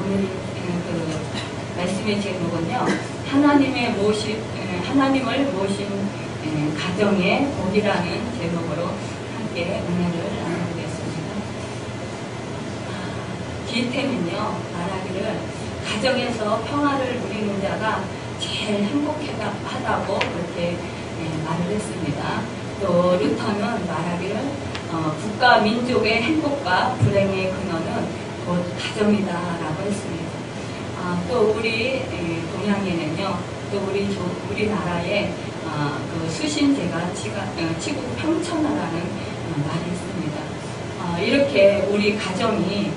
오늘 그 말씀의 제목은요, 하나님을 모신 가정의 복이라는 제목으로 함께 은혜를 나누겠습니다. 기태는요, 말하기를 가정에서 평화를 누리는 자가 제일 행복하다고 그렇게 말을 했습니다. 또 루터는 말하기를 국가 민족의 행복과 불행의 근원은 곧 가정이다라고 했습니다. 또 우리 동양에는요, 또 우리나라에 그 수신제가 치국 평천하라는 말이 있습니다. 이렇게 우리 가정이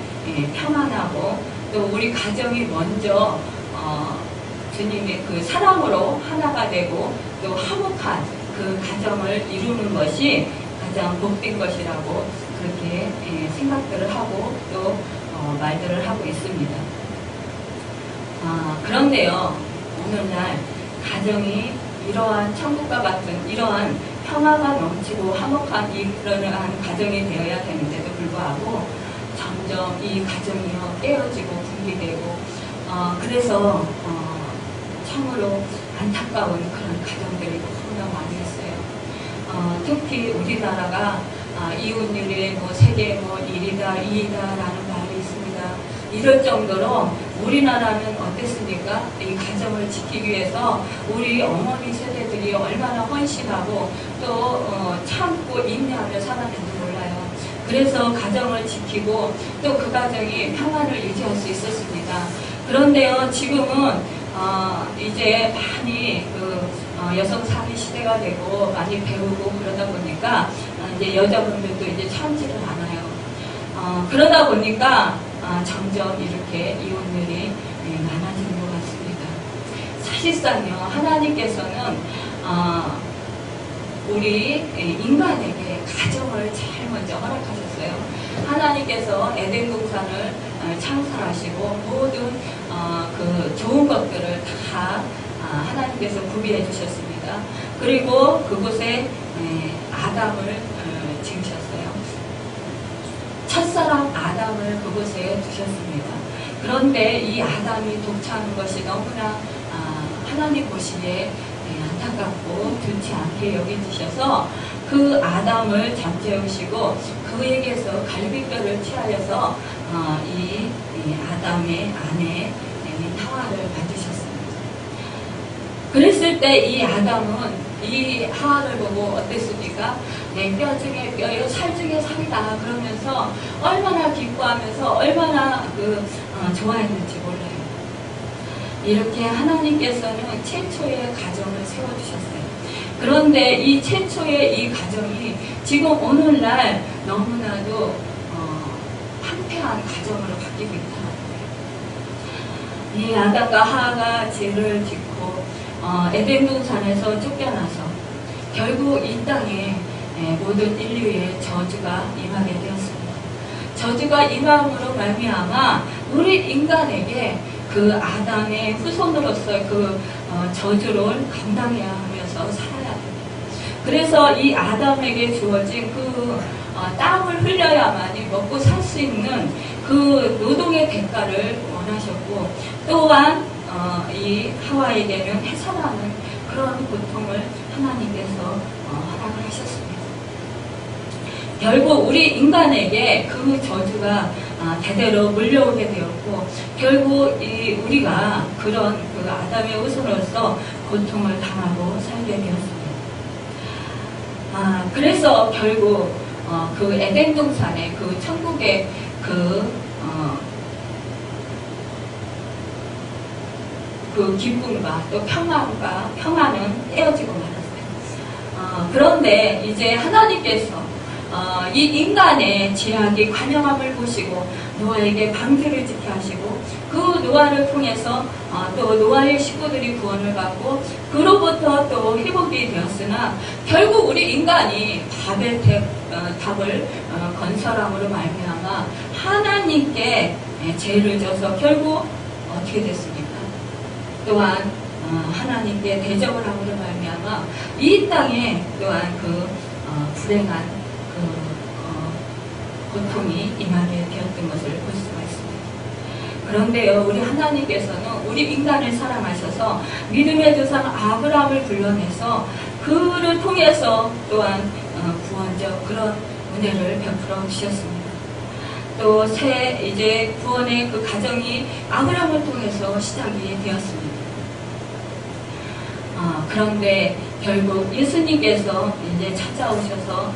평안하고 또 우리 가정이 먼저 주님의 그 사랑으로 하나가 되고 또 화목한 그 가정을 이루는 것이 가장 복된 것이라고 그렇게 생각들을 하고 또 말들을 하고 있습니다. 그런데요, 오늘날 가정이 이러한 천국과 같은 이러한 평화가 넘치고 화목한 이러한 가정이 되어야 되는데도 불구하고 점점 이 가정이요 깨어지고 붕괴되고 그래서 참으로 안타까운 그런 가정들이 너무나 많이 있어요. 특히 우리나라가 이웃률이 세계 1위다 2위다라는 말이 있습니다. 이럴 정도로 우리나라는 어땠습니까? 이 가정을 지키기 위해서 우리 어머니 세대들이 얼마나 헌신하고 또 참고 인내하며 살았는지 몰라요. 그래서 가정을 지키고 또 그 가정이 평안을 유지할 수 있었습니다. 그런데요, 지금은 이제 많이 여성 상위 시대가 되고 많이 배우고 그러다 보니까 이제 여자분들도 이제 참지를 않아요. 그러다 보니까 점점 이렇게 이혼율이 많아지는 것 같습니다. 사실상요, 하나님께서는 우리 인간에게 가정을 제일 먼저 허락하셨어요. 하나님께서 에덴 동산을 창설하시고 모든 그 좋은 것들을 다 하나님께서 구비해 주셨습니다. 그리고 그곳에 아담을 지으셨어요. 첫사람 아담을 그곳에 두셨습니다. 그런데 이 아담이 독차하는 것이 너무나 하나님 보시기에 안타깝고 좋지 않게 여겨지셔서 그 아담을 잠재우시고 그에게서 갈비뼈를 취하여서 이 아담의 아내 하와를 만드셨습니다. 그랬을 때 이 아담은 이 하와를 보고 어땠습니까? 내 뼈 중에 뼈요, 살 중에 살이다 그러면서 얼마나 기뻐하면서 얼마나 좋아했는지 몰라요. 이렇게 하나님께서는 최초의 가정을 세워주셨어요. 그런데 이 최초의 이 가정이 지금 오늘날 너무나도 황폐한 가정으로 바뀌고 있다는 거예요. 이 아담과 하와가 죄를 짓고 에덴 동산에서 쫓겨나서 결국 이 땅에 모든 인류의 저주가 임하게 되었습니다. 저주가 임함으로 말미암아 우리 인간에게 그 아담의 후손으로서 그 저주를 감당해야 하면서 살아야 됩니다. 그래서 이 아담에게 주어진 그 땀을 흘려야만이 먹고 살 수 있는 그 노동의 대가를 원하셨고 또한 이 하와에게는 해산하는 그런 고통을 하나님께서 허락을 하셨습니다. 결국 우리 인간에게 그 저주가 대대로 물려오게 되었고 결국 우리가 그런 그 아담의 후손으로서 고통을 당하고 살게 되었습니다. 그래서 결국 그 에덴 동산의 그 천국의 그 기쁨과 또 평안은 떼어지고 말았어요. 그런데 이제 하나님께서 이 인간의 죄악이 관영함을 보시고 노아에게 방주를 짓게 하시고 그 노아를 통해서 또 노아의 식구들이 구원을 받고 그로부터 또 회복이 되었으나 결국 우리 인간이 바벨 탑을 건설함으로 말미암아 하나님께 죄를 져서 결국 어떻게 됐습니까? 또한 하나님께 대적을 함으로 말미암아 이 땅에 또한 그 불행한 고통이 임하게 되었던 것을 볼 수가 있습니다. 그런데요, 우리 하나님께서는 우리 인간을 사랑하셔서 믿음의 조상 아브라함을 불러내서 그를 통해서 또한 구원적 그런 은혜를 베풀어 주셨습니다. 또 이제 구원의 그 과정이 아브라함을 통해서 시작이 되었습니다. 그런데 결국 예수님께서 이제 찾아오셔서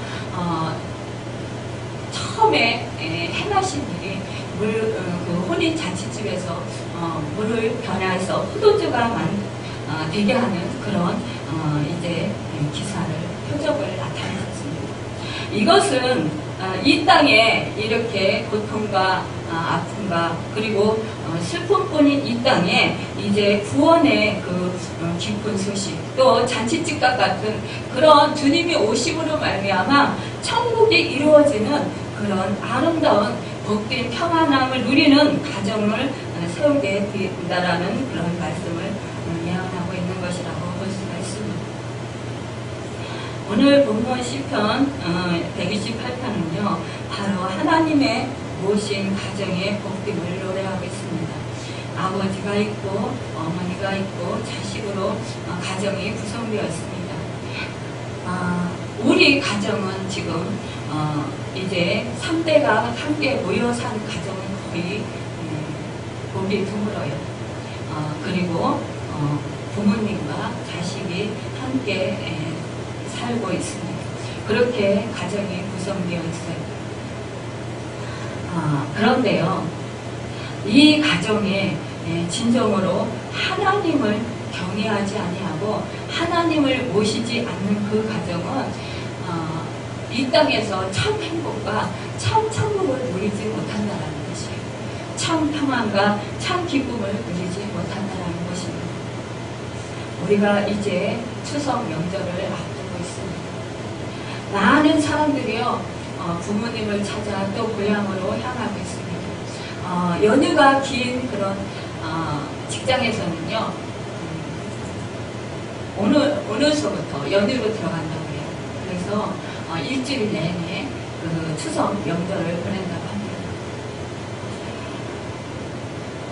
처음에 행하신 일이 그 혼인 잔치집에서 물을 변해서 포도주가 되게 하는 그런 이제 기사를 표적을 나타내셨습니다. 이것은 이 땅에 이렇게 고통과 아픔과 그리고 슬픔뿐인 이 땅에 이제 구원의 그 기쁜 소식 또 잔치집과 같은 그런 주님이 오심으로 말미암아 천국이 이루어지는 그런 아름다운 복된 평안함을 누리는 가정을 세우게 된다라는 그런 말씀을 예언하고 있는 것이라고 볼 수가 있습니다. 오늘 본문 시편 128편은요 바로 하나님의 모신 가정의 복됨을 노래하고 있습니다. 아버지가 있고 어머니가 있고 자식으로 가정이 구성되어 있습니다. 우리 가정은 지금 이제 3대가 함께 모여 사는 가정은 거의 보기 드물어요. 그리고 부모님과 자식이 함께 살고 있습니다. 그렇게 가정이 구성되어 있어요. 그런데요, 이 가정에 진정으로 하나님을 경외하지 아니하고 하나님을 모시지 않는 그 가정은 이 땅에서 참 행복과 참 천국을 누리지 못한다는 것이에요. 참 평안과 참 기쁨을 누리지 못한다는 것입니다. 우리가 이제 추석 명절을 앞두고 있습니다. 많은 사람들이요 부모님을 찾아 또 고향으로 향하고 있습니다. 연휴가 긴 그런 직장에서는요 오늘서부터 연휴로 들어간다고 해요. 그래서 일주일 내내 그 추석 명절을 보낸다고 합니다.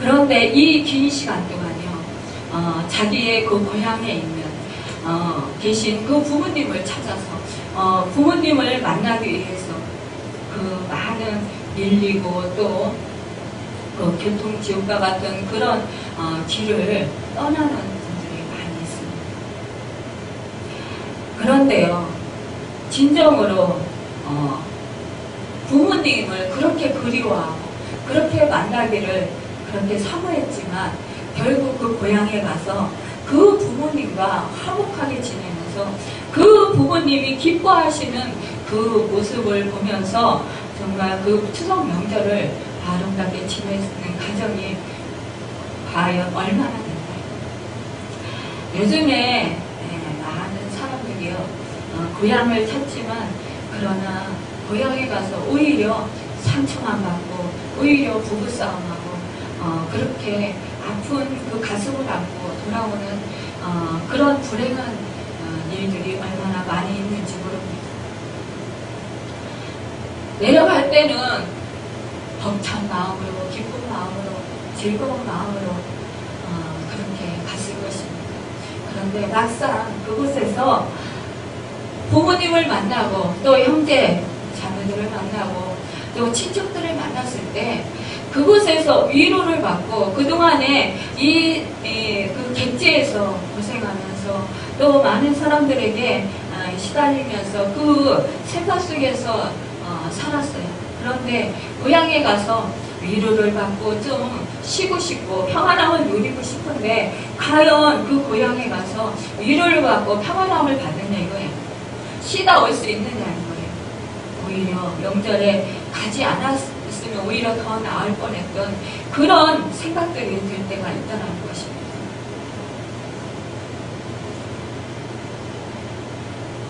그런데 이 긴 시간 동안요 자기의 그 고향에 있는 계신 그 부모님을 찾아서 부모님을 만나기 위해서 그 많은 밀리고 또 그 교통지옥과 같은 그런 길을 떠나는 분들이 많이 있습니다. 그런데요 진정으로 부모님을 그렇게 그리워하고 그렇게 만나기를 그렇게 사모했지만 결국 그 고향에 가서 그 부모님과 화목하게 지내면서 그 부모님이 기뻐하시는 그 모습을 보면서 정말 그 추석 명절을 아름답게 지내는 가정이 과연 얼마나 될까요? 요즘에 많은 사람들이요 고향을 찾지만 그러나 고향에 가서 오히려 상처만 받고 오히려 부부싸움하고 그렇게 아픈 그 가슴을 안고 돌아오는 그런 불행한 일들이 얼마나 많이 있는지 모릅니다. 내려갈 때는 벅찬 마음으로 기쁜 마음으로 즐거운 마음으로 그렇게 갔을 것입니다. 그런데 막상 그곳에서 부모님을 만나고 또 형제 자매들을 만나고 또 친척들을 만났을 때 그곳에서 위로를 받고 그동안에 그 객지에서 고생하면서 또 많은 사람들에게 시달리면서 그 생각 속에서 살았어요. 그런데 고향에 가서 위로를 받고 좀 쉬고 싶고 평안함을 누리고 싶은데 과연 그 고향에 가서 위로를 받고 평안함을 받느냐 이거예요. 쉬다 올 수 있느냐는 거예요. 오히려 명절에 가지 않았으면 오히려 더 나을 뻔했던 그런 생각들이 들 때가 있다는 것입니다.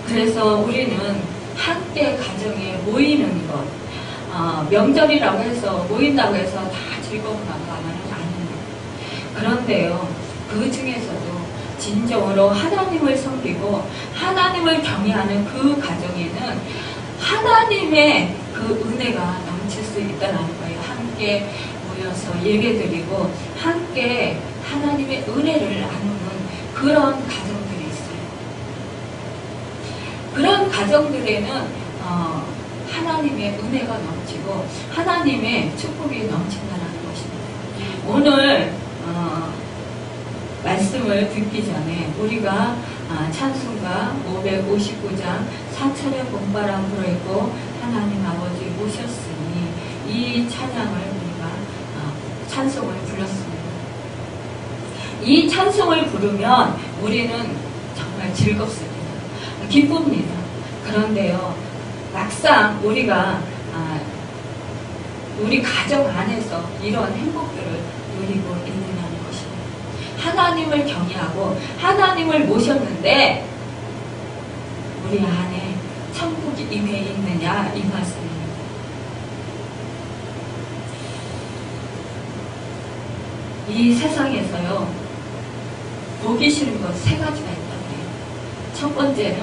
그래서 우리는 함께 가정에 모이는 것, 명절이라고 해서 모인다고 해서 다 즐거운 마음은 아닙니다. 그런데요, 그 중에서도 진정으로 하나님을 섬기고 하나님을 경외하는 그 가정에는 하나님의 그 은혜가 넘칠 수 있다는 거예요. 함께 모여서 예배드리고 함께 하나님의 은혜를 나누는 그런 가정들이 있어요. 그런 가정들에는 하나님의 은혜가 넘치고 하나님의 축복이 넘친다는 것입니다. 오늘 말씀을 듣기 전에 우리가 찬송가 559장 사철의 봄바람 불어있고 하나님 아버지 모셨으니 이 찬양을 우리가 찬송을 불렀습니다. 이 찬송을 부르면 우리는 정말 즐겁습니다. 기쁩니다. 그런데요, 막상 우리가 우리 가정 안에서 이런 행복들을 누리고 있느냐는 것입니다. 하나님을 경외하고 하나님을 모셨는데 우리 안에 천국이 임해 있느냐 이 말씀입니다. 이 세상에서요, 보기 싫은 것 세 가지가 있다고 해요. 첫 번째는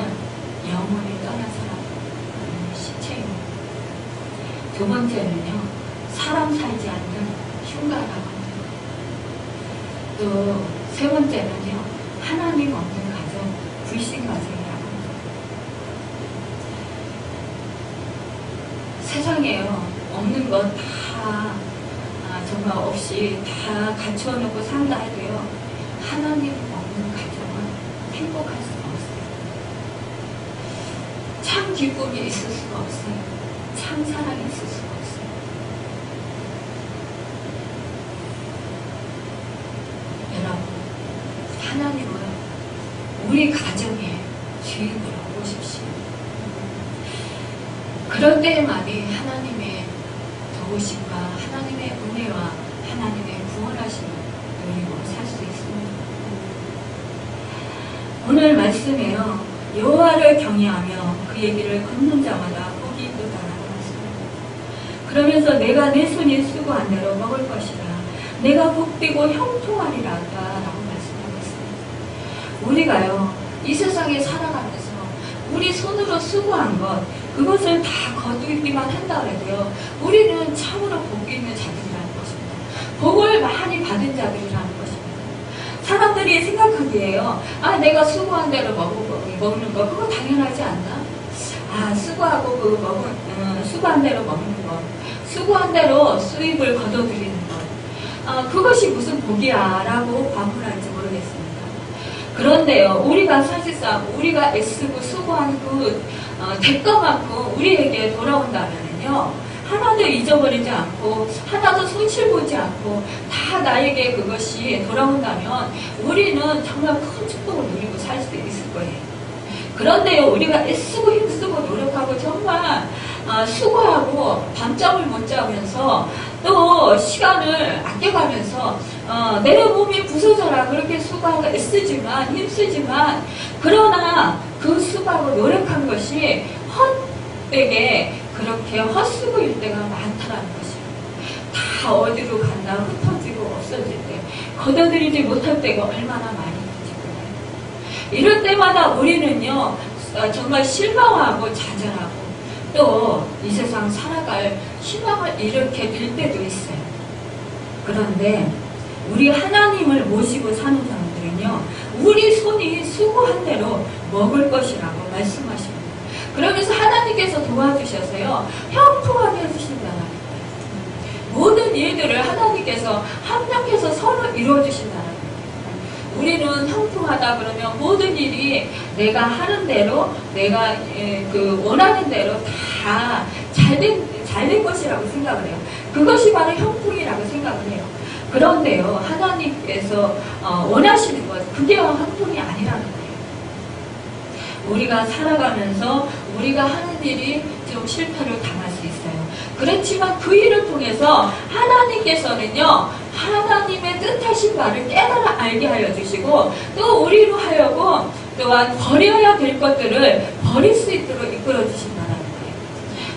영혼이 떠난 사람, 시체입니다. 두 번째는요, 사람 살지 않는 흉가라고 합니다. 또 세 번째는요, 하나님 없는 가정, 불신 가정이라고 합니다. 세상에요, 없는 것 다 정말 없이 다 갖추어 놓고 산다 해도요, 하나님 없는 가정은 행복할 수가 없어요. 참 기쁨이 있을 수가 없어요. 참 사랑이 있을 수가 없어요. 여러분, 하나님은 우리 가정의 주인으로 오십시오. 그럴 때만이 하나님의 도우심과 하나님의 은혜와 하나님의 구원하심을 누리고 살 수 있습니다. 오늘 말씀에요, 여호와를 경외하며 그 얘기를 걷는 자마다 복이 있도다라고 말씀합니다. 그러면서 내가 내 손이 수고한 대로 먹을 것이라, 내가 복되고 형통하리라 라고 말씀하고 있습니다. 우리가요, 이 세상에 살아가면서 우리 손으로 수고한 것, 그것을 다 거두기만 한다 해도요, 우리는 참으로 복이 있는 자들이라는 것입니다. 복을 많이 받은 자들이라는 것입니다. 사람들이 생각하기에요, 내가 수고한 대로 먹는 거, 그거 당연하지 않나? 수고하고 수고한 대로 먹는 것, 수고한 대로 수입을 거둬들이는 것, 그것이 무슨 복이야? 라고 반문할지 모르겠습니다. 그런데요, 우리가 사실상 우리가 애쓰고 수고한 그 대가만큼 우리에게 돌아온다면요, 하나도 잊어버리지 않고 하나도 손실 보지 않고 다 나에게 그것이 돌아온다면 우리는 정말 큰 축복을 누리고 살 수 있을 거예요. 그런데요, 우리가 애쓰고 힘쓰고 노력하고 정말 수고하고 밤잠을 못 자면서 또 시간을 아껴가면서 내 몸이 부서져라 그렇게 수고하고 애쓰지만 힘쓰지만, 그러나 그 수고하고 노력한 것이 헛되게 그렇게 헛수고일 때가 많다라는 것이에요. 다 어디로 간다 흩어지고 없어질 때, 걷어들이지 못할 때가 얼마나 많이 있는지 몰라요. 이럴 때마다 우리는요, 정말 실망하고 좌절하고 또 이 세상 살아갈 희망을 잃게 될 때도 있어요. 그런데 우리 하나님을 모시고 사는 사람들은요, 우리 손이 수고한 대로 먹을 것이라고 말씀하십니다. 그러면서 하나님께서 도와주셔서요, 형통하게 해주신다는 거예요. 모든 일들을 하나님께서 합력해서 서로 이루어주신다는 거예요. 우리는 형통하다 그러면 모든 일이 내가 하는 대로, 내가 원하는 대로 다 잘 된 것이라고 생각을 해요. 그것이 바로 형통이라고 생각을 해요. 그런데요, 하나님께서 원하시는 것, 그게 형통이 아니라는 거예요. 우리가 살아가면서 우리가 하는 일이 좀 실패를 당할 수 있어요. 그렇지만 그 일을 통해서 하나님께서는요, 하나님의 뜻하신 바를 깨달아 알게 하여 주시고, 또 우리로 하여금 또한 버려야 될 것들을 버릴 수 있도록 이끌어 주신다는 거예요.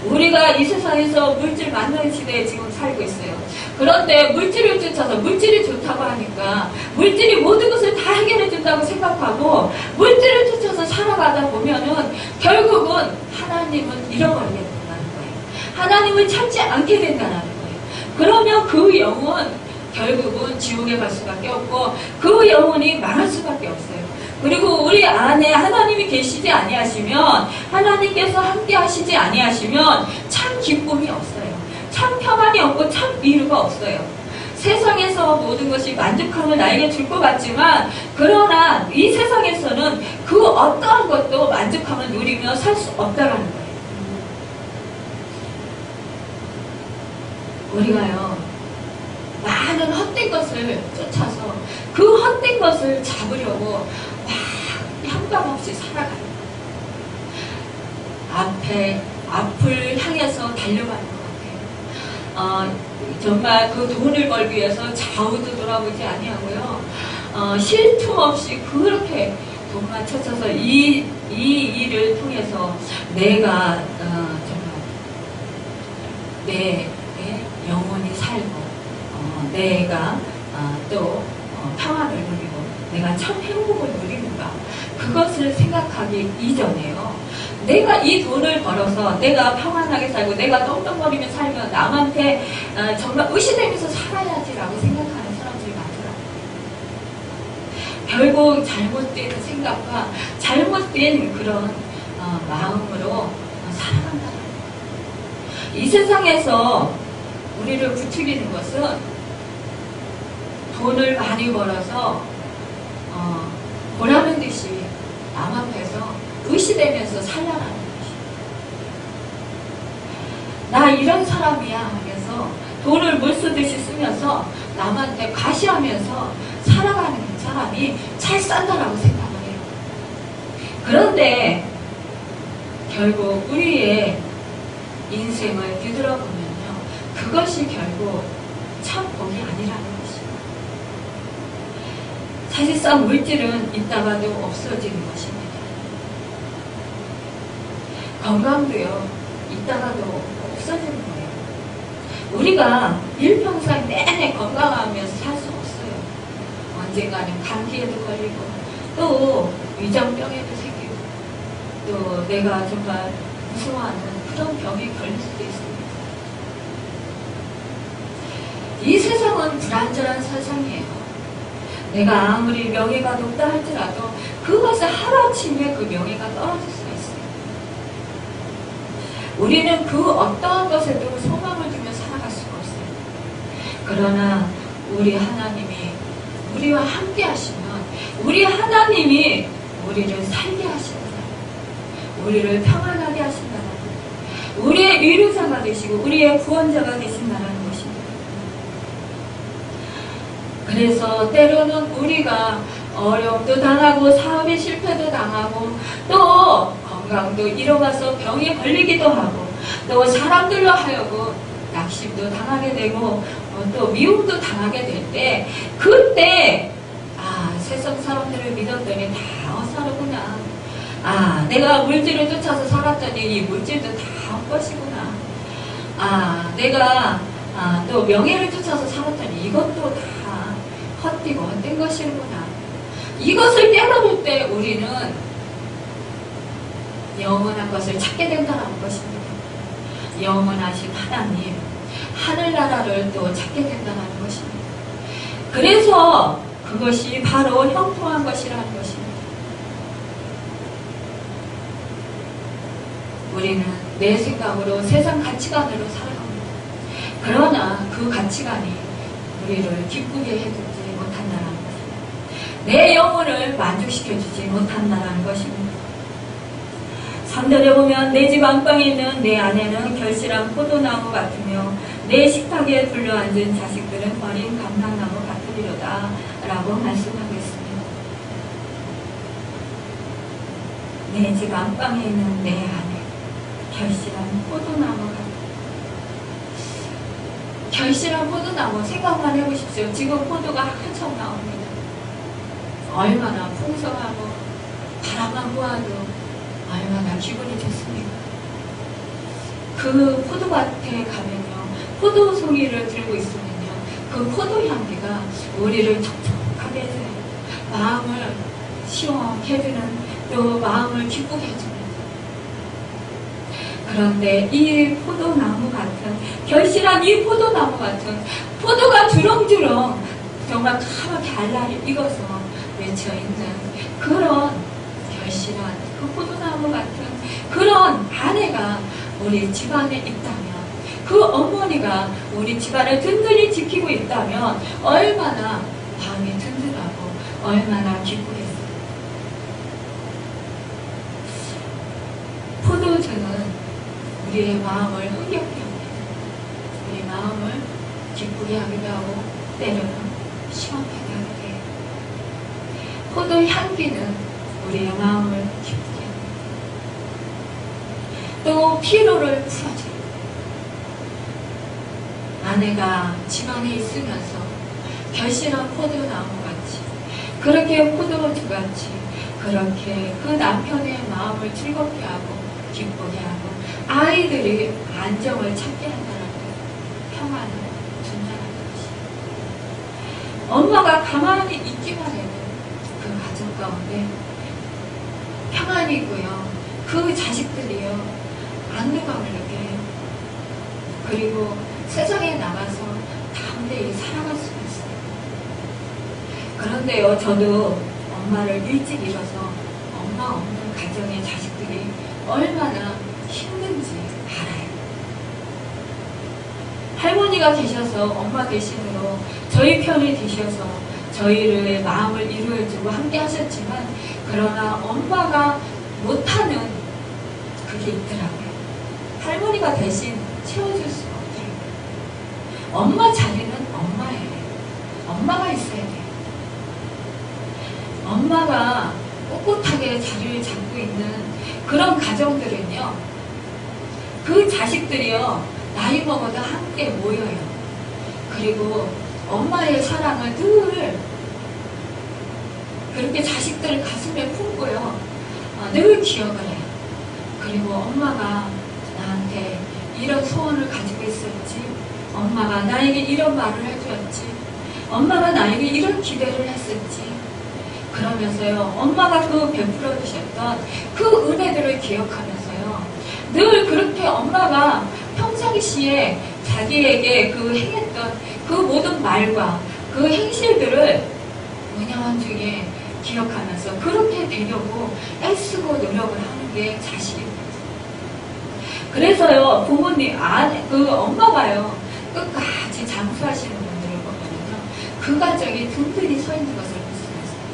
우리가 이 세상에서 물질 많은 시대에 지금 살고 있어요. 그런데 물질을 쫓아서, 물질이 좋다고 하니까 물질이 모든 것을 다 해결해 준다고 생각하고 물질을 쫓아서 살아가다 보면은 결국은 하나님은 잃어버리게 된다는 거예요. 하나님을 찾지 않게 된다는 거예요. 그러면 그 영은 결국은 지옥에 갈 수밖에 없고 그 영혼이 망할 수밖에 없어요. 그리고 우리 안에 하나님이 계시지 아니하시면, 하나님께서 함께 하시지 아니하시면 참 기쁨이 없어요. 참 평안이 없고 참 위로가 없어요. 세상에서 모든 것이 만족함을 나에게 줄 것 같지만, 그러나 이 세상에서는 그 어떠한 것도 만족함을 누리며 살 수 없다라는 거예요. 우리가요, 많은 헛된 것을 쫓아서 그 헛된 것을 잡으려고 막 형감없이 살아가는 거예요. 앞을 향해서 달려가는 것 같아요. 정말 그 돈을 벌기 위해서 좌우도 돌아보지 아니하고요. 쉴 틈 없이 그렇게 돈만 쫓아서 이 일을 통해서 내가 정말 내 영혼이 살고 내가 또 평안을 누리고 내가 참 행복을 누리는가, 그것을 생각하기 이전에요. 내가 이 돈을 벌어서 내가 평안하게 살고 내가 떵떵거리며 살면 남한테 정말 의시되면서 살아야지라고 생각하는 사람들이 많더라고요. 결국 잘못된 생각과 잘못된 그런 마음으로 살아간다는 거예요. 이 세상에서 우리를 부추기는 것은 돈을 많이 벌어서 보라는 듯이 남 앞에서 의시되면서 살려라는 것이에요. 나 이런 사람이야 하면서 돈을 물쓰듯이 쓰면서 남한테 과시하면서 살아가는 사람이 잘 산다라고 생각을 해요. 그런데 결국 우리의 인생을 뒤돌아보면요, 그것이 결국 참 복이 아니라는 것이에요. 사실상 물질은 있다가도 없어지는 것입니다. 건강도요, 있다가도 없어지는 거예요. 우리가 일평생 내내 건강하면서 살 수 없어요. 언젠가는 감기에도 걸리고 또 위장병에도 생기고 또 내가 정말 무서워하는 그런 병이 걸릴 수도 있습니다. 이 세상은 불안전한 세상이에요. 내가 아무리 명예가 높다 할지라도 그것을 하루아침에 그 명예가 떨어질 수가 있어요. 우리는 그 어떠한 것에도 소망을 두며 살아갈 수가 없어요. 그러나 우리 하나님이 우리와 함께 하시면, 우리 하나님이 우리를 살게 하신다, 우리를 평안하게 하신다, 우리의 위로자가 되시고 우리의 구원자가 되신다는 것입니다. 그래서 때로는 우리가 어려움도 당하고 사업의 실패도 당하고 또 건강도 잃어가서 병에 걸리기도 하고 또 사람들로 하여금 낙심도 당하게 되고 또 미움도 당하게 될 때, 그때 세상 사람들을 믿었더니 다 헛살았구나, 내가 물질을 쫓아서 살았더니 이 물질도 다 헛것이구나, 내가 또 명예를 쫓아서 살았더니 이것도 다 헛되고 헛된 것이구나. 이것을 깨달을 때 우리는 영원한 것을 찾게 된다는 것입니다. 영원하신 하나님, 하늘나라를 또 찾게 된다는 것입니다. 그래서 그것이 바로 형통한 것이라는 것입니다. 우리는 내 생각으로 세상 가치관으로 살아갑니다. 그러나 그 가치관이 우리를 기쁘게 해주지 못한다는 것입니다. 내 영혼을 만족시켜주지 못한다는 것입니다. 3절에 보면 내 집 안방에 있는 내 아내는 결실한 포도나무 같으며 내 식탁에 둘러앉은 자식들은 버린 감람나무 같으리로다 라고 말씀하고 있습니다. 내 집 안방에 있는 내 아내, 결실한 포도나무 같다. 결실한 포도나무 생각만 해보십시오. 지금 포도가 한참 나옵니다. 얼마나 풍성하고 바람만 부어도 얼마나 기분이 좋습니까? 그 포도밭에 가면요, 포도송이를 들고 있으면요, 그 포도 향기가 우리를 촉촉하게 해줘요. 마음을 시원하게 해주는, 또 마음을 기쁘게 해줍니다. 그런데 이 포도나무 같은, 결실한 이 포도나무 같은, 포도가 주렁주렁 정말 까맣게 알알이 익어서 맺혀있는 그런 결실한 그 포도나무 같은 그런 아내가 우리 집안에 있다면, 그 어머니가 우리 집안을 든든히 지키고 있다면 얼마나 마음이 든든하고 얼마나 기쁘겠어요. 포도주는 우리의 마음을 흥겹게 합니다. 우리 마음을 기쁘게 하기도 하고 때로는 시원하게 하게 해요. 포도 향기는 우리의 마음을 기쁘게 합니다. 또 피로를 풀어줘요. 아내가 집안에 있으면서 결실한 포도나무같이, 그렇게 포도주같이 그렇게 그 남편의 마음을 즐겁게 하고 기쁘게 하고 아이들이 안정을 찾게 한다는 것, 평안을 준다는 것이, 엄마가 가만히 있기만 해도 그 가정 가운데 평안이 있고요, 그 자식들이요 안도감을 느껴요. 그리고 세상에 나가서 담대히 살아갈 수 있어요. 그런데요, 저도 엄마를 일찍 잃어서 엄마 없는 가정의 자식들이 얼마나 힘든지 알아요. 할머니가 계셔서, 엄마 대신으로 저희 편이 되셔서 저희를 마음을 이루어주고 함께 하셨지만, 그러나 엄마가 못하는 그게 있더라고요. 할머니가 대신 채워줄 수가 없어요. 엄마 자리는 엄마예요. 엄마가 있어야 돼요. 엄마가 꿋꿋하게 자리를 잡고 있는 그런 가정들은요, 그 자식들이요 나이 먹어도 함께 모여요. 그리고 엄마의 사랑을 늘 그렇게 자식들 가슴에 품고요, 늘 기억을 해요. 그리고 엄마가 나한테 이런 소원을 가지고 있었지, 엄마가 나에게 이런 말을 해주었지, 엄마가 나에게 이런 기대를 했었지, 그러면서요 엄마가 그 베풀어 주셨던 그 은혜들을 기억하면서요 늘 그렇게 엄마가 평상시에 자기에게 그 행했던 그 모든 말과 그 행실들을 은연중에 기억하면서 그렇게 되려고 애쓰고 노력을 하는 게 자식입니다. 그래서요 부모님, 그 엄마가요 끝까지 장수하시는 분들을 보면요 그 가정이 든든히 서 있는 것을 볼 수 있어요.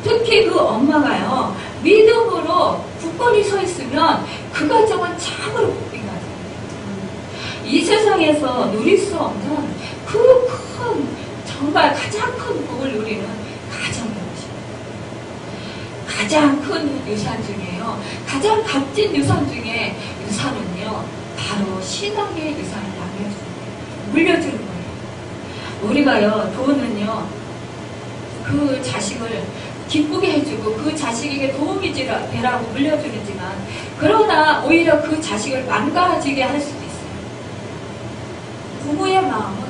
특히 그 엄마가요 믿음으로 굳건히 서 있으면 그 가정은 참으로 복된 가정이에요. 이 세상에서 누릴 수 없는 그 큰, 정말 가장 큰 복을 누리는 가정인 것입니다. 가장 큰 유산 중에요, 가장 값진 유산 중에 유산은요 바로 신앙의 유산을 남겨주는 거예요. 물려주는 거예요. 우리가요 돈은요 그 자식을 기쁘게 해주고 그 자식에게 도움이 되라고 물려주지만, 그러나 오히려 그 자식을 망가지게 할 수도 있어요. 부모의 마음은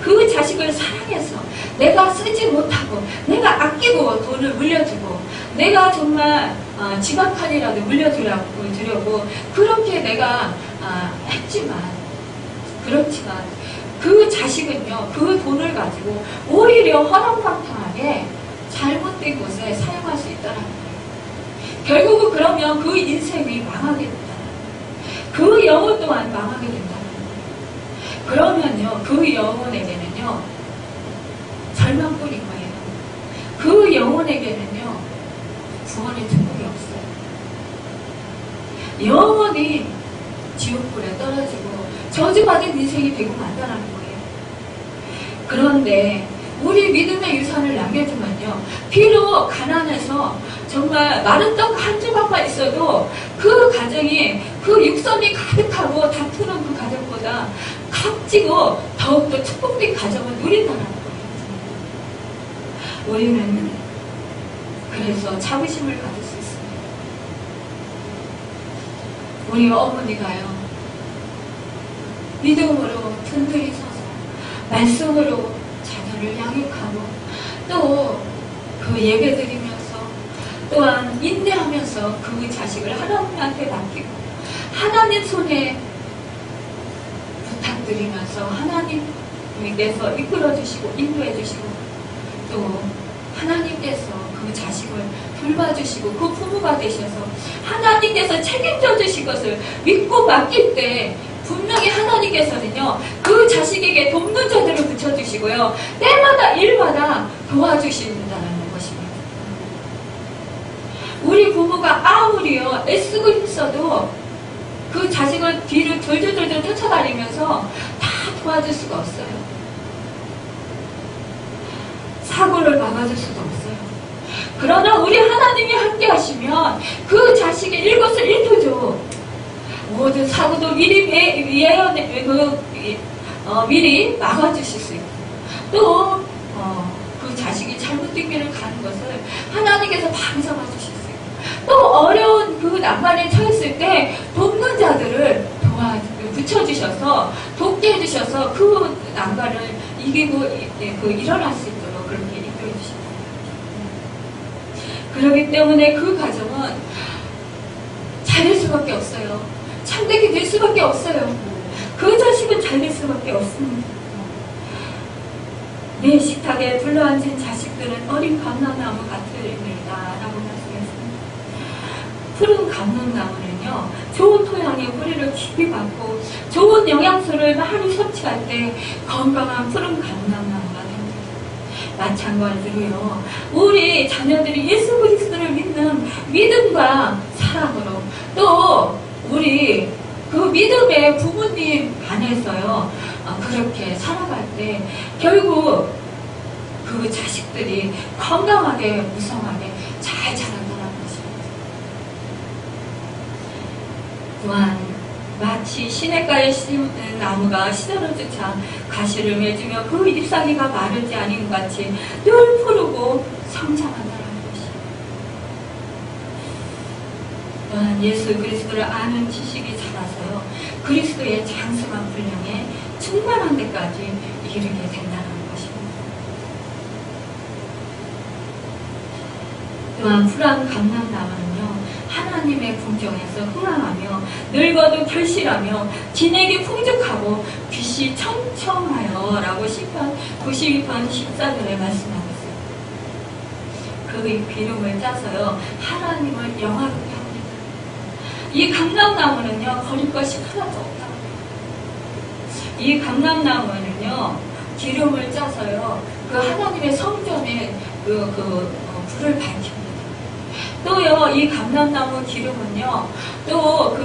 그 자식을 사랑해서 내가 쓰지 못하고 내가 아끼고 돈을 물려주고 내가 정말 집 한 칸이라도 물려주려고 그렇게 내가 그렇지만 그 자식은요 그 돈을 가지고 오히려 허랑방탕하게 잘못된 곳에 사용할 수 있다는 거예요. 결국은 그러면 그 인생이 망하게 된다는 거예요. 그 영혼 또한 망하게 된다는 거예요. 그러면요 그 영혼에게는요 절망뿐인 거예요. 그 영혼에게는요 구원의 축복이 없어요. 영원히 지옥불에 떨어지고 저주받은 인생이 되고 만다는 거예요. 그런데 우리 믿음의 유산을 남겨주면요 비록 가난해서 정말 마른 떡 한 조각만 있어도 그 가정이 그 육선이 가득하고 다투는 그 가정보다 값지고 더욱더 축복된 가정을 누린다는 거예요. 우리는 그래서 자부심을 가질 수 있습니다. 우리 어머니가요 믿음으로 든든히 서서 말씀으로 자녀를 양육하고 또 그 예배드리면서 또한 인내하면서 그 자식을 하나님한테 맡기고 하나님 손에 부탁드리면서 하나님께서 이끌어주시고 인도해주시고 또 하나님께서 그 자식을 돌봐주시고 그 부모가 되셔서 하나님께서 책임져 주실 것을 믿고 맡길 때 분명히 하나님께서는요 그 자식에게 돕는 자들을 붙여주시고요 때마다 일마다 도와주신다는 것입니다. 우리 부모가 아무리요 애쓰고 힘써도 그 자식을 뒤를 졸졸졸졸 쫓아다니면서 다 도와줄 수가 없어요. 사고를 막아줄 수도 없어요. 그러나 우리 하나님이 함께 하시면 그 자식의 일거수일투족 모든 사고도 미리 미리 막아주실 수 있고 또 그 자식이 잘못된 길을 가는 것을 하나님께서 바로 잡아주실 수 있고 또 어려운 그 난관에 처했을 때 돕는 자들을 붙여주셔서 돕게 해주셔서 그 난관을 이기고 일어날 수 있도록 그렇게 이끌어 주십니다. 그렇기 때문에 그 가정은 잘 될 수밖에 없어요. 참되게 될 수밖에 없어요. 그 자식은 잘 될 수밖에 없습니다. 내 식탁에 둘러앉은 자식들은 어린 감람나무 같으리라 라고 말씀했습니다. 푸른 감람나무는요 좋은 토양에 뿌리를 깊이 받고 좋은 영양소를 많이 섭취할 때 건강한 푸른 감람나무가 됩니다. 마찬가지로요 우리 자녀들이 예수 그리스도를 믿는 믿음과 사랑으로 또 우리 그 믿음의 부모님 안에서요 그렇게 살아갈 때 결국 그 자식들이 건강하게 무성하게 잘 자란다는 것입니다. 또한 마치 시냇가에 심은 나무가 시절을 쫓아 가시를 맺으며 그 잎사귀가 마르지 않은 것 같이 늘 푸르고 성장한다는 것입니다. 또한 예수 그리스도를 아는 지식이 자라서요 그리스도의 장성한 분량에 충만한 데까지 이르게 된다는 것입니다. 또한 푸른 감람나무는요 하나님의 궁정에서 흥황하며 늙어도 결실하며 진액이 풍족하고 빛이 청청하여 라고 시편 92편 14절에 말씀하고 있어요. 그 기름을 짜서요 하나님을 영화롭게 합니다. 이 감람나무는요 버릴 것이 하나도 없다. 이 감람나무는요 기름을 짜서요 그 하나님의 성전에 불을 밝힙니다. 또요 이 감람나무 기름은요 또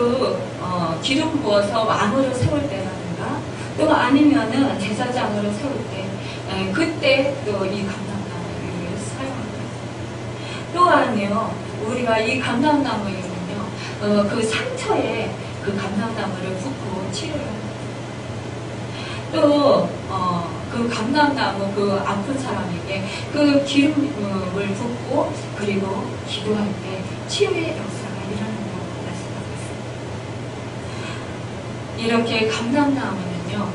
기름 부어서 왕으로 세울 때라든가 또 아니면은 제사장으로 세울 때 그때 또 이 감람나무를 사용합니다. 또한요 우리가 이 감람나무에는요 그 상처에 그 감람나무를 붓고 치료를 합니다. 또 그 감람나무 그 아픈 사람에게 그 기름을 붓고 그리고 기도할 때 치유의 역사가 일어난다고 말씀하고 있습니다. 이렇게 감람나무는요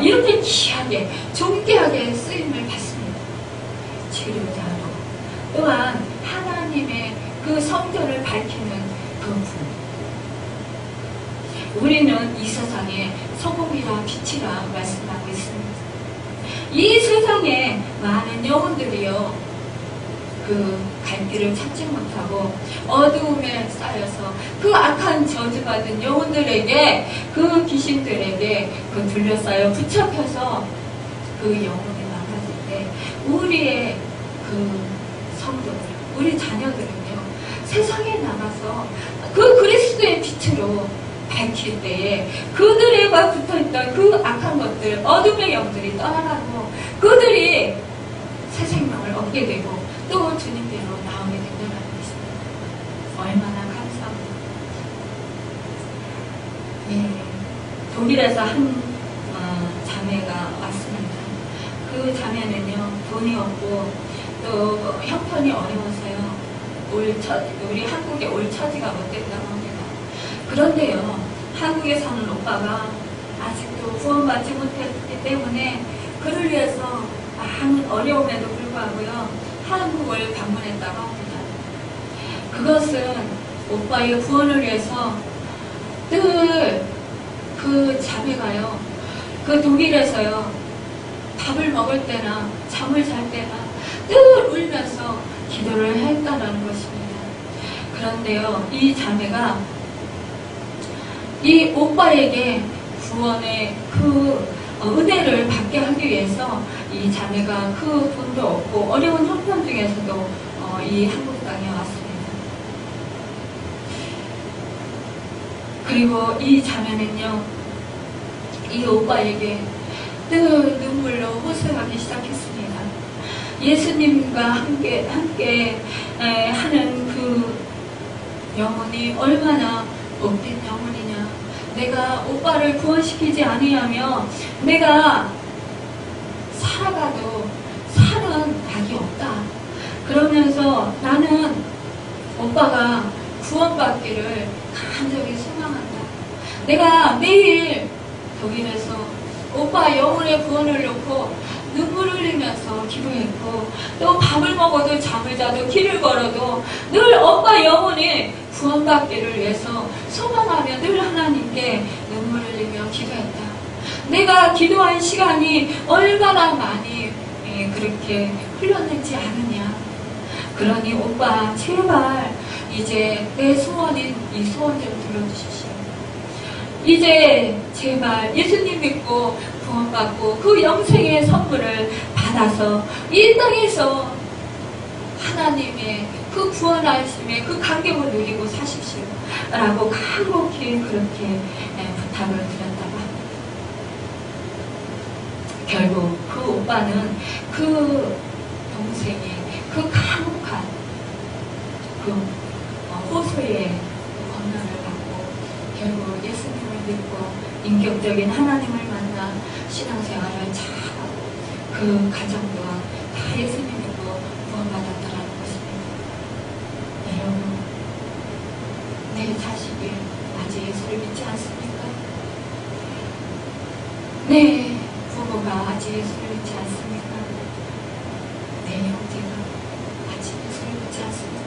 이렇게 귀하게 존귀하게 쓰임을 받습니다. 치료자로 또한 하나님의 그 성전을 밝히는 그 분. 우리는 이 세상에 소금이라 빛이라 말씀하고 있습니다. 이 세상에 많은 영혼들이요 그 갈 길을 찾지 못하고 어두움에 쌓여서 그 악한 저주받은 영혼들에게 그 귀신들에게 그 둘러싸여 붙잡혀서 그 영혼이 망가질 때 우리의 그 성도들 우리 자녀들은요 세상에 나가서 그 그리스도의 빛으로 밝힐 때에 그들과 붙어있던 그 악한 것들 어둠의 영들이 떠나가고 그들이 새 생명을 얻게 되고 또 주님께로 나오게 된다는 것입니다. 얼마나 감사합니다. 예, 독일에서 한 자매가 왔습니다. 그 자매는요 돈이 없고 또 형편이 어려워서요 우리 한국에 올 처지가 못 됐다고 합니다. 그런데요 한국에 사는 오빠가 아직도 구원받지 못했기 때문에 그를 위해서 많은 어려움에도 불구하고요 한국을 방문했다고 합니다. 그것은 오빠의 구원을 위해서 늘 그 자매가요, 그 독일에서요, 밥을 먹을 때나 잠을 잘 때나 늘 울면서 기도를 했다라는 것입니다. 그런데요, 이 자매가 이 오빠에게 구원의 그 은혜를 받게 하기 위해서 이 자매가 그 돈도 없고 어려운 형편 중에서도 이 한국 땅에 왔습니다. 그리고 이 자매는요, 이 오빠에게 늘 눈물로 호소하기 시작했습니다. 예수님과 함께 하는 그 영혼이 얼마나 복된 영혼이냐. 내가 오빠를 구원시키지 아니하며 내가 살아가도 사는 낙이 없다. 그러면서 나는 오빠가 구원받기를 간절히 소망한다. 내가 매일 독일에서 오빠 영혼의 구원을 놓고 눈물을 흘리면서 기도했고, 또 밥을 먹어도 잠을 자도 길을 걸어도 늘 오빠 영혼이 구원받기를 위해서 소망하며 늘 하나님께 눈물을 흘리며 기도했다. 내가 기도한 시간이 얼마나 많이 그렇게 흘렀는지 아느냐. 그러니 오빠 제발 이제 내 소원인 이 소원 좀 들어주십시오. 이제 제발 예수님 믿고 구원받고 그 영생의 선물을 받아서 이 땅에서 하나님의 그 구원하심의 그 감격을 누리고 사십시오 라고 간곡히 그렇게 부탁을 드렸다고 합니다. 결국 그 오빠는 그 동생의 그 간곡한 그 호소의 권면을 받고 결국 예수님을 믿고 인격적인 하나님을 만나 신앙생활을 잘하고 그 가정 또한 다 예수님 믿고 구원받았다라는 것입니다. 여러분, 내 자식이 아직 예수를 믿지 않습니까? 내 부모가 아직 예수를 믿지 않습니까? 내 형제가 아직 예수를 믿지 않습니까?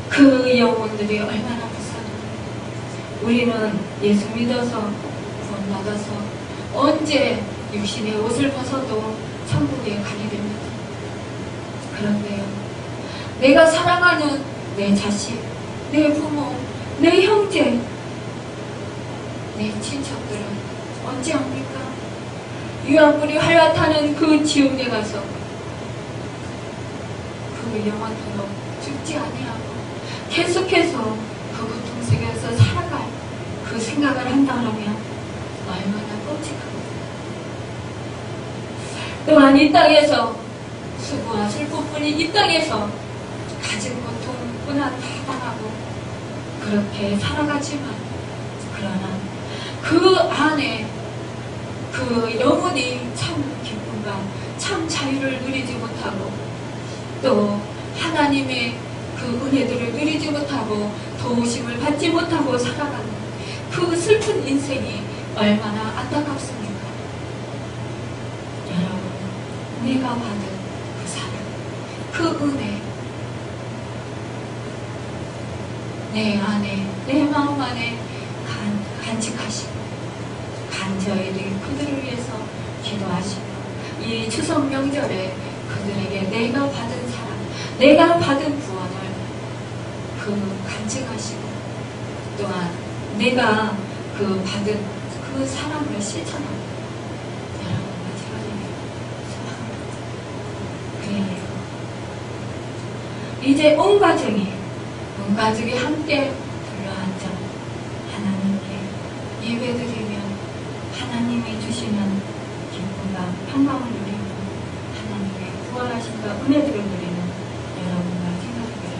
그 영혼들이 얼마나 불쌍한가요? 우리는 예수 믿어서 구원받아서 언제 육신의 옷을 벗어도 천국에 가게 됩니다. 그런데요, 내가 사랑하는 내 자식, 내 부모, 내 형제, 내 친척들은 언제 옵니까? 유황불이 활활타는 그 지옥에 가서 그 영혼들로 죽지 아니하고 계속해서 그 고통 속에서 살아갈 그 생각을 한다면 얼마나 끔찍합니까? 또한 이 땅에서 수고와 슬픔뿐인 이 땅에서 가진 고통뿐만 다 당하고 그렇게 살아가지만, 그러나 그 안에 그 영혼이 참 기쁨과 참 자유를 누리지 못하고 또 하나님의 그 은혜들을 누리지 못하고 도우심을 받지 못하고 살아가는 그 슬픈 인생이 얼마나 안타깝습니까? 여러분, 내가 받은 그 사랑, 그 은혜, 내 안에, 내 마음 안에 간직하시고 간절히 그들을 위해서 기도하시고 이 추석 명절에 그들에게 내가 받은 사랑, 내가 받은 구원을 그 간직하시고 또한 내가 그 받은 그 사랑을 실천하고 여러분 마지막에 소망합니다. 그래요. 이제 온 가족이 함께 둘러앉아 하나님께 예배드리며 하나님이 주시는 기쁨과 평강을 누리며 하나님의 구원하심과 은혜들을 누리는 여러분과 생각하기를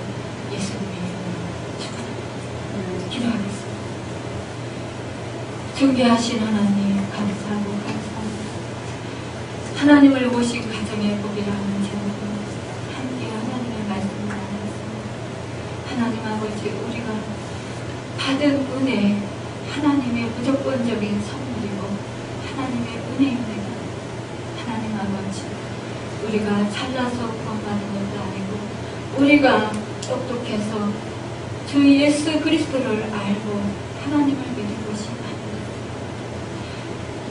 예수님의 이름으로 축원합니다. 기도하겠습니다. 존귀하신 하나님, 감사하고 감사합니다. 하나님을 모신 가정의 복이라 하는 제목으로 함께 하나님의 말씀을 나눴습니다. 하나님 아버지, 우리가 받은 은혜, 하나님의 무조건적인 선물이고 하나님의 은혜입니다. 하나님 아버지, 우리가 잘나서 구원받은 것도 아니고 우리가 똑똑해서 주 예수 그리스도를 알고 하나님을 믿은 것이 아닙니다.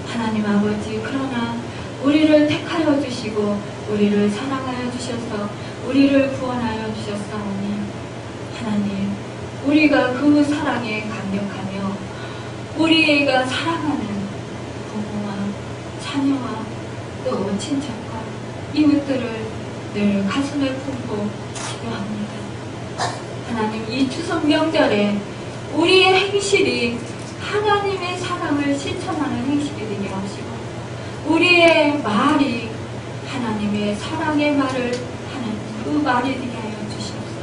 하나님 아버지, 그러나 우리를 택하여 주시고 우리를 사랑하여 주셔서 우리를 구원하여 주셨사오니 하나님, 우리가 그 사랑에 감격하며 우리가 사랑하는 부모와 자녀와 또 친척과 이웃들을 늘 가슴에 품고 기도합니다. 하나님, 이 추석 명절에 우리의 행실이 하나님의 사랑을 실천하는 행실이 되게 하시고 우리의 말이 하나님의 사랑의 말을 하는 그 말이 되게 하여 주시옵소서.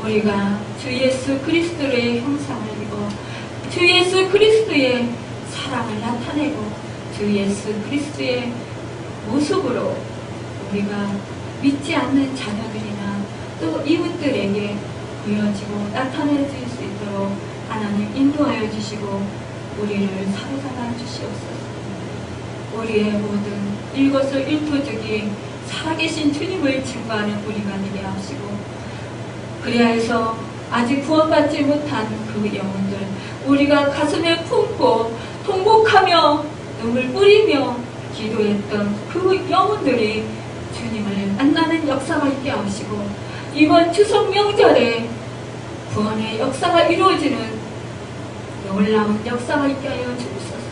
우리가 주 예수 그리스도의 형상을 입어 주 예수 그리스도의 사랑을 나타내고 주 예수 그리스도의 모습으로 우리가 믿지 않는 자녀들이나 또 이웃들에게 보여지고 나타내질 수 있도록 하나님 인도하여 주시고 우리를 사로잡아 주시옵소서. 우리의 모든 일거수일투족이 살아계신 주님을 증거하는 우리가 되게 하시고 그리하여서 아직 구원받지 못한 그 영혼들 우리가 가슴에 품고 통곡하며 눈물 뿌리며 기도했던 그 영혼들이 주님을 만나는 역사가 있게 하시고 이번 추석 명절에 구원의 역사가 이루어지는 놀라운 역사가 있게 하여 주옵소서.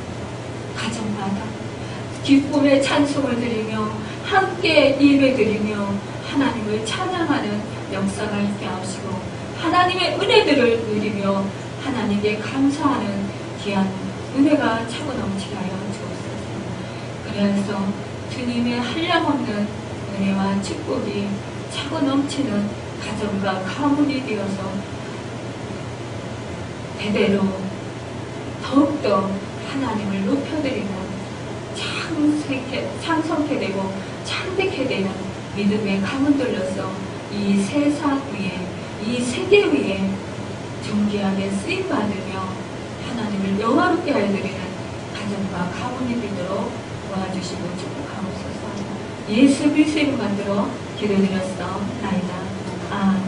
가정마다 기쁨의 찬송을 드리며 함께 예배드리며 하나님을 찬양하는 역사가 있게 하시고 하나님의 은혜들을 누리며 하나님께 감사하는 귀한 은혜가 차고 넘치게 하여 주옵소서. 그래서 주님의 한량없는 은혜와 축복이 차고 넘치는 가정과 가문이 되어서 대대로 더욱더 하나님을 높여드리는 창성케 되고 창대케 되는 믿음의 가문들로서 이 세상 위에 이 세계 위에 존귀하게 쓰임받으며 하나님을 영화롭게 하여 드리는 가정과 가문이 되도록 도와주시고 축복하옵소서. 예수 그리스도를 만들어 기도드렸사옵나이다. 아멘.